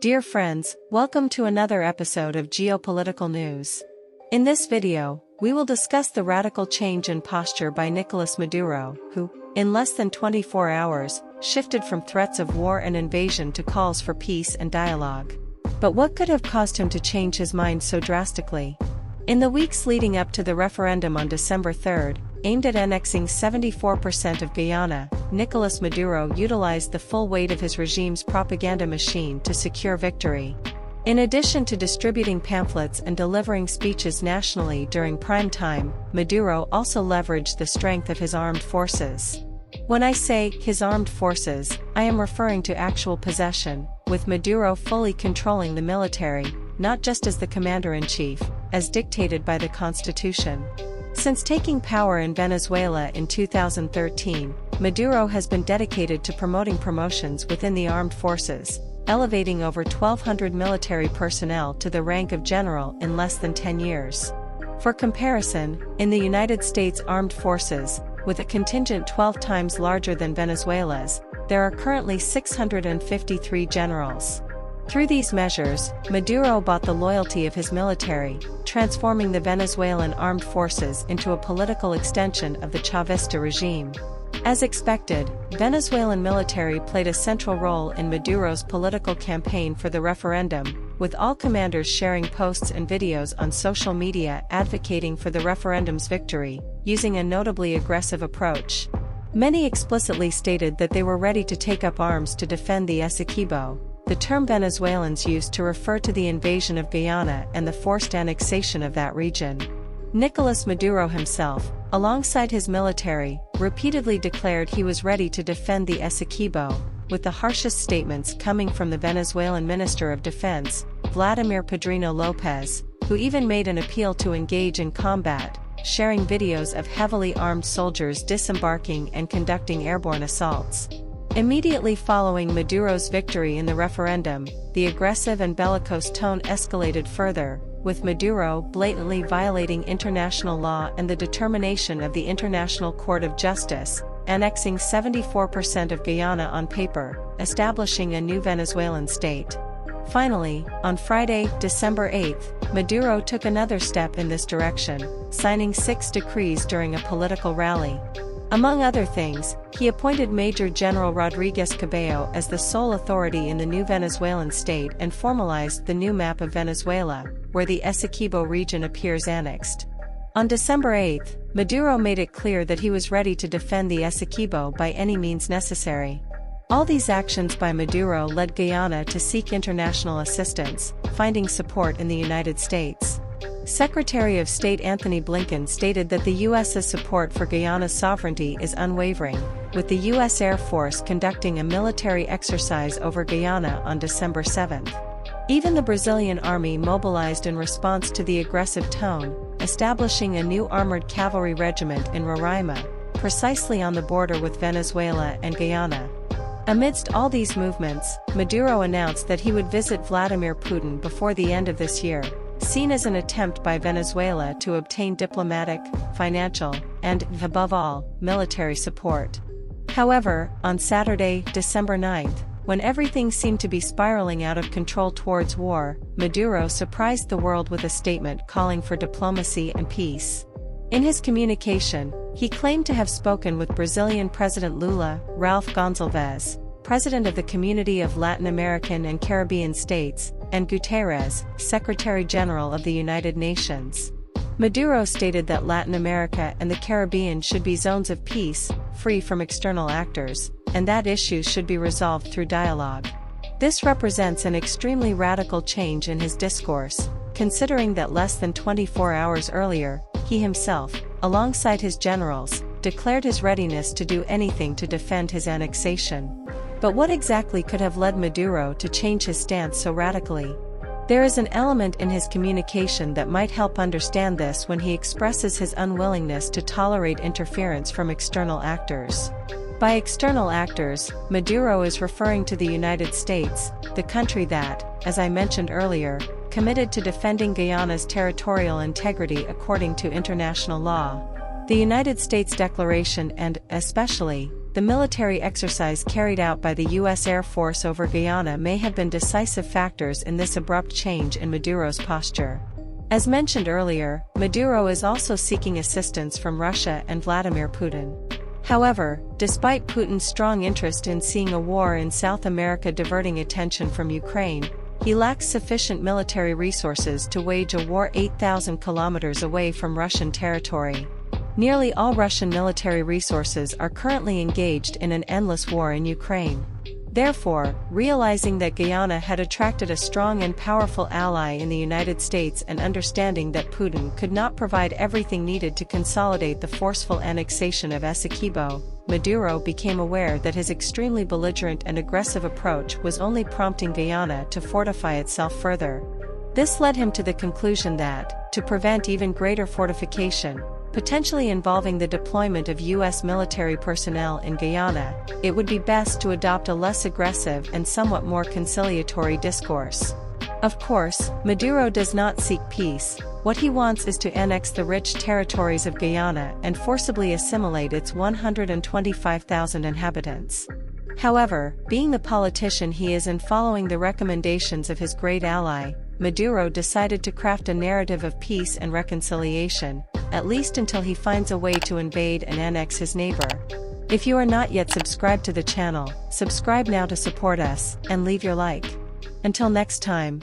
Dear friends, welcome to another episode of Geopolitical News. In this video, we will discuss the radical change in posture by Nicolas Maduro, who, in less than 24 hours, shifted from threats of war and invasion to calls for peace and dialogue. But what could have caused him to change his mind so drastically? In the weeks leading up to the referendum on December 3, aimed at annexing 74% of Guyana, Nicolas Maduro utilized the full weight of his regime's propaganda machine to secure victory. In addition to distributing pamphlets and delivering speeches nationally during prime time, Maduro also leveraged the strength of his armed forces. When I say his armed forces, I am referring to actual possession, with Maduro fully controlling the military, not just as the commander-in-chief, as dictated by the Constitution. Since taking power in Venezuela in 2013, Maduro has been dedicated to promoting promotions within the armed forces, elevating over 1,200 military personnel to the rank of general in less than 10 years. For comparison, in the United States Armed Forces, with a contingent 12 times larger than Venezuela's, there are currently 653 generals. Through these measures, Maduro bought the loyalty of his military, transforming the Venezuelan armed forces into a political extension of the Chavista regime. As expected, Venezuelan military played a central role in Maduro's political campaign for the referendum, with all commanders sharing posts and videos on social media advocating for the referendum's victory, using a notably aggressive approach. Many explicitly stated that they were ready to take up arms to defend the Essequibo, the term Venezuelans used to refer to the invasion of Guyana and the forced annexation of that region. Nicolas Maduro himself, alongside his military, repeatedly declared he was ready to defend the Essequibo, with the harshest statements coming from the Venezuelan Minister of Defense, Vladimir Padrino Lopez, who even made an appeal to engage in combat, sharing videos of heavily armed soldiers disembarking and conducting airborne assaults. Immediately following Maduro's victory in the referendum, the aggressive and bellicose tone escalated further, with Maduro blatantly violating international law and the determination of the International Court of Justice, annexing 74% of Guyana on paper, establishing a new Venezuelan state. Finally, on Friday, December 8, Maduro took another step in this direction, signing 6 decrees during a political rally. Among other things, he appointed Major General Rodriguez Cabello as the sole authority in the new Venezuelan state and formalized the new map of Venezuela, where the Essequibo region appears annexed. On December 8, Maduro made it clear that he was ready to defend the Essequibo by any means necessary. All these actions by Maduro led Guyana to seek international assistance, finding support in the United States. Secretary of State Anthony Blinken stated that the U.S.'s support for Guyana's sovereignty is unwavering, with the U.S. Air Force conducting a military exercise over Guyana on December 7. Even the Brazilian army mobilized in response to the aggressive tone, establishing a new armored cavalry regiment in Roraima, precisely on the border with Venezuela and Guyana. Amidst all these movements, Maduro announced that he would visit Vladimir Putin before the end of this year, seen as an attempt by Venezuela to obtain diplomatic, financial, and, above all, military support. However, on Saturday, December 9, when everything seemed to be spiraling out of control towards war, Maduro surprised the world with a statement calling for diplomacy and peace. In his communication, he claimed to have spoken with Brazilian President Lula, Ralph Gonçalves, President of the Community of Latin American and Caribbean States, and Guterres, Secretary-General of the United Nations. Maduro stated that Latin America and the Caribbean should be zones of peace, free from external actors, and that issues should be resolved through dialogue. This represents an extremely radical change in his discourse, considering that less than 24 hours earlier, he himself, alongside his generals, declared his readiness to do anything to defend his annexation. But what exactly could have led Maduro to change his stance so radically? There is an element in his communication that might help understand this when he expresses his unwillingness to tolerate interference from external actors. By external actors, Maduro is referring to the United States, the country that, as I mentioned earlier, committed to defending Guyana's territorial integrity according to international law. The United States Declaration and, especially, the military exercise carried out by the U.S. Air Force over Guyana may have been decisive factors in this abrupt change in Maduro's posture. As mentioned earlier, Maduro is also seeking assistance from Russia and Vladimir Putin. However, despite Putin's strong interest in seeing a war in South America diverting attention from Ukraine, he lacks sufficient military resources to wage a war 8,000 kilometers away from Russian territory. Nearly all Russian military resources are currently engaged in an endless war in Ukraine. Therefore, realizing that Guyana had attracted a strong and powerful ally in the United States and understanding that Putin could not provide everything needed to consolidate the forceful annexation of Essequibo, Maduro became aware that his extremely belligerent and aggressive approach was only prompting Guyana to fortify itself further. This led him to the conclusion that, to prevent even greater fortification, potentially involving the deployment of U.S. military personnel in Guyana, it would be best to adopt a less aggressive and somewhat more conciliatory discourse. Of course, Maduro does not seek peace. What he wants is to annex the rich territories of Guyana and forcibly assimilate its 125,000 inhabitants. However, being the politician he is and following the recommendations of his great ally, Maduro decided to craft a narrative of peace and reconciliation, at least until he finds a way to invade and annex his neighbor. If you are not yet subscribed to the channel, subscribe now to support us, and leave your like. Until next time.